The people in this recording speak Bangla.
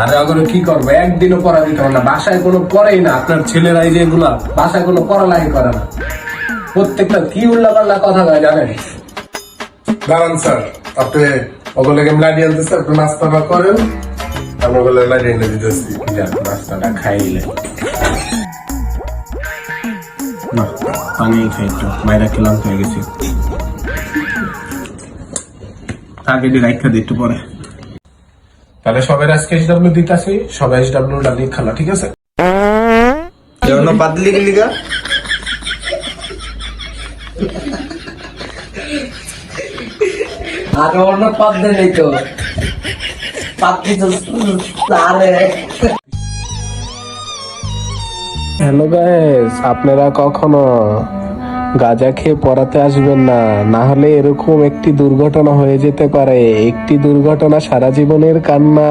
আরে ওগুলো কি করবো, একদিনও পড়া দিতে হবে না, বাসায় কোনো পড়েই না। আপনার ছেলেরাই যে এগুলা বাসায় কোনো পড়ালেখা করে না, প্রত্যেকটা কি উল্লা পাল্লা কথা কয় জানেন। দাঁড়ান স্যার, আপনি ওগুলোকে লাগিয়ে আনতেছে, আপনি নাস্তাটা করেন, আমি ওগুলো লাগিয়ে এনে দিতেছি। নাস্তাটা খাইলে না, পানি খাই একটু, বাইরে খেলাম হয়ে গেছি। আগে দিয়ে রাখা দিই একটু পরে। তাহলে সবাই আজকে SW দিতেছি, সবাই SW ডালি খালা, ঠিক আছে? বাদ দিলি গেলি গা? আর অন্য পদ নেই তো পাত্রী তো হ্যালো গাইস, আপনারা কখনো গাঁজা খেয়ে পড়াতে আসবেন না, না হলে এরকম একটি দুর্ঘটনা হয়ে যেতে পারে। একটি দুর্ঘটনা সারা জীবনের কান্না।